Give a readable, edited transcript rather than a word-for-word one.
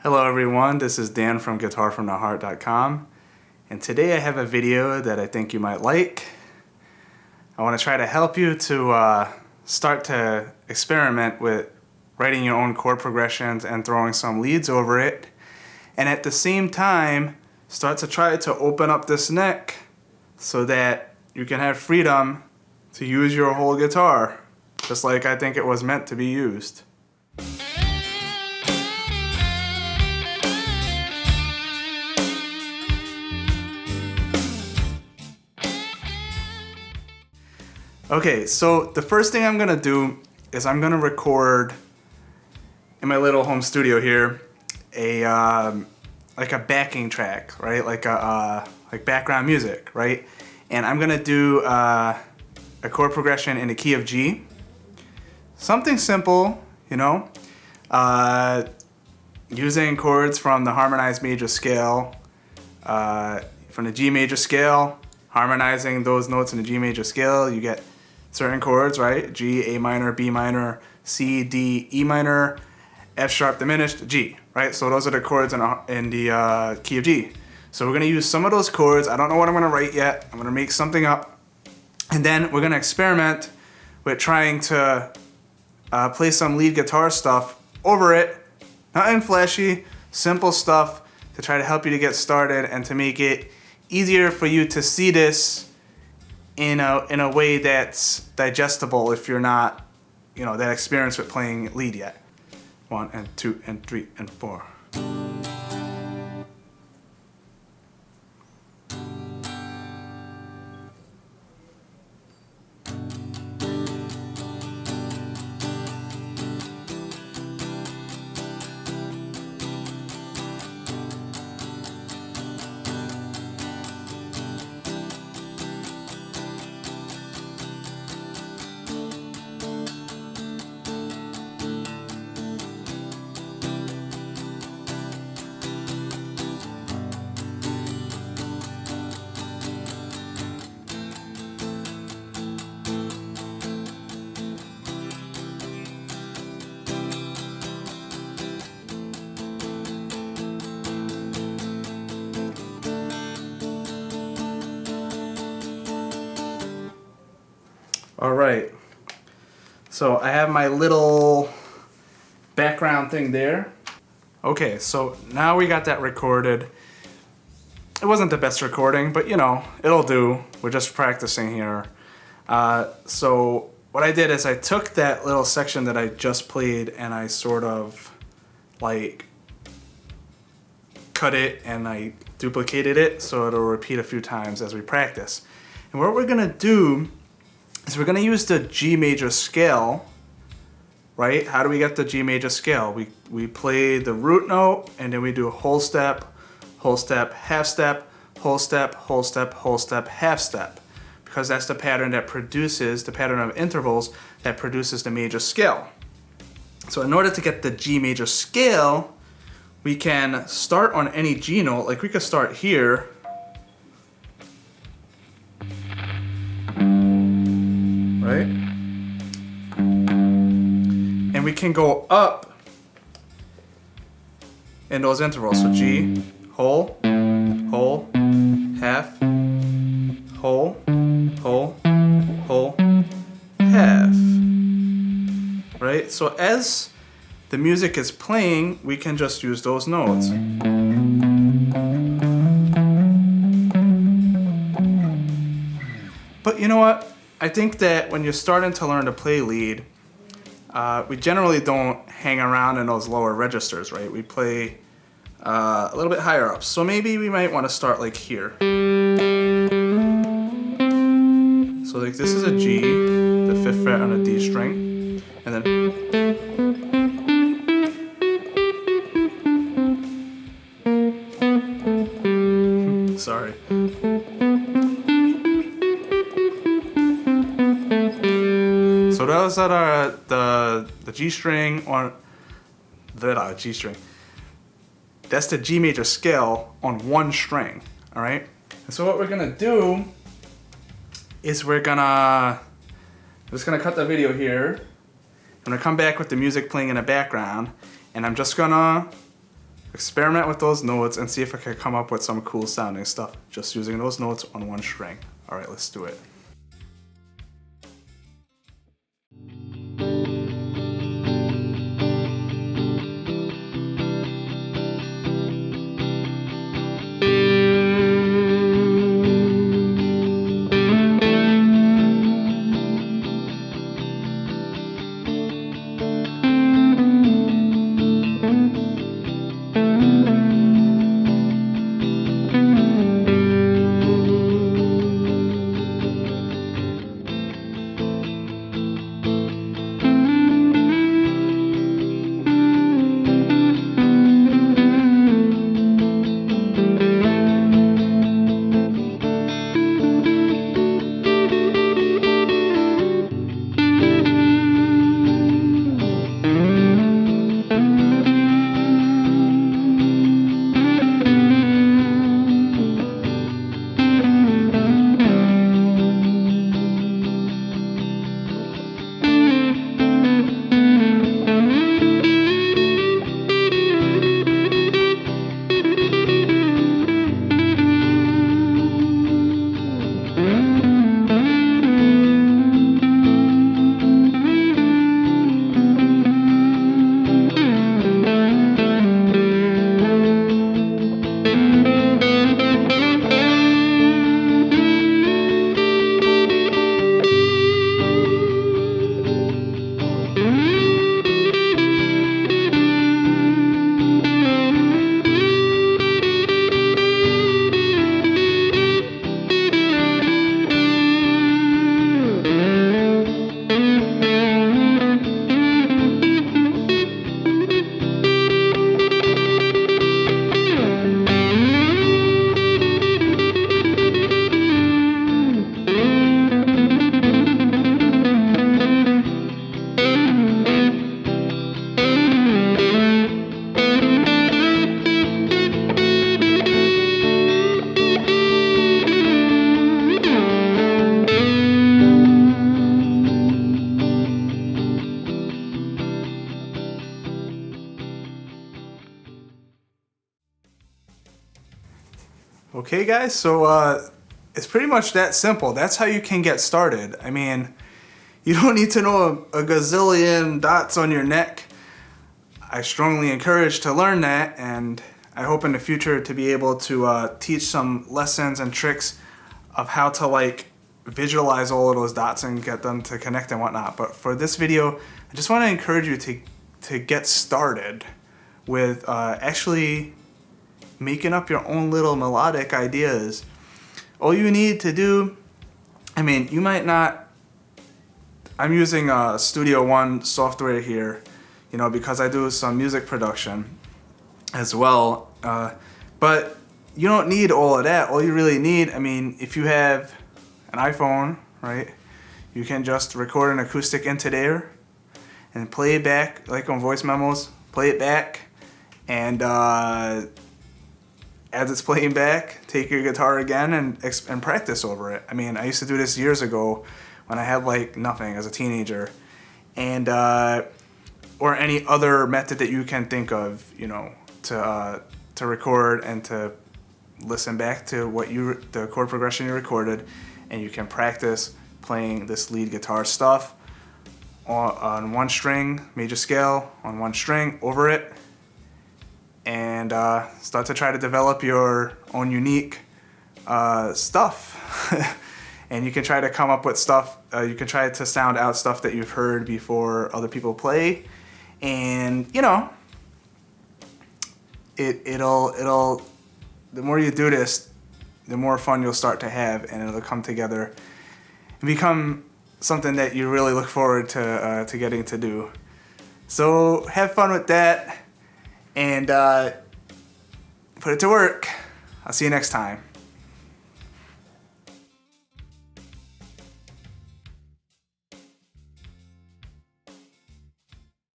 Hello everyone, this is Dan from guitarfromtheheart.com, and today I have a video that I think you might like. I want to try to help you to start to experiment with writing your own chord progressions and throwing some leads over it, and at the same time start to try to open up this neck so that you can have freedom to use your whole guitar, just like I think it was meant to be used. Okay, so the first thing I'm gonna do is I'm gonna record in my little home studio here like a backing track, right? Like background music, right? And I'm gonna do a chord progression in the key of G. Something simple, you know, using chords from the harmonized major scale, from the G major scale, harmonizing those notes in the G major scale, you get certain chords, right? G, A minor, B minor, C, D, E minor, F sharp diminished, G, right? So those are the chords in the key of G. So we're gonna use some of those chords. I don't know what I'm gonna write yet. I'm gonna make something up. And then we're gonna experiment with trying to play some lead guitar stuff over it. Nothing flashy, simple stuff to try to help you to get started and to make it easier for you to see this in a way that's digestible if you're not, you know, that experienced with playing lead yet. 1 and 2 and 3 and 4. All right, so I have my little background thing there. Okay, so now we got that recorded. It wasn't the best recording, but you know, it'll do. We're just practicing here. So what I did is I took that little section that I just played and I sort of like cut it and I duplicated it so it'll repeat a few times as we practice. And what we're gonna do is we're going to use the G major scale, right? How do we get the G major scale? We play the root note and then we do a whole step, half step, whole step, whole step, whole step, half step. Because that's the pattern that produces, the pattern of intervals that produces the major scale. So in order to get the G major scale, we can start on any G note, like we could start here, right? And we can go up in those intervals. So G, whole, half, whole, half. Right? So as the music is playing, we can just use those notes. But you know what? I think that when you're starting to learn to play lead, we generally don't hang around in those lower registers, right? We play a little bit higher up. So maybe we might want to start like here. So like this is a G, the 5th fret on a D string, and then sorry. So those are the G string on the G string. That's the G major scale on one string, all right? And so what we're gonna do is we're just gonna cut the video here. I'm gonna come back with the music playing in the background, and I'm just gonna experiment with those notes and see if I can come up with some cool sounding stuff just using those notes on one string. All right, let's do it. Okay guys, so it's pretty much that simple. That's how you can get started. I mean, you don't need to know a gazillion dots on your neck. I strongly encourage to learn that, and I hope in the future to be able to teach some lessons and tricks of how to like visualize all of those dots and get them to connect and whatnot. But for this video, I just want to encourage you to get started with actually making up your own little melodic ideas. All you need to do, I mean, you might not, I'm using Studio One software here, you know, because I do some music production as well, but you don't need all of that. All you really need, I mean, if you have an iPhone, right, you can just record an acoustic into there and play it back, like on voice memos, play it back, and as it's playing back, take your guitar again and practice over it. I mean, I used to do this years ago when I had like nothing as a teenager, and or any other method that you can think of, you know, to record and to listen back to what the chord progression you recorded, and you can practice playing this lead guitar stuff on one string, major scale, on one string, over it, and start to try to develop your own unique stuff. And you can try to come up with stuff, you can try to sound out stuff that you've heard before other people play, and you know, it'll the more you do this, the more fun you'll start to have, and it'll come together and become something that you really look forward to getting to do. So have fun with that, and put it to work. I'll see you next time.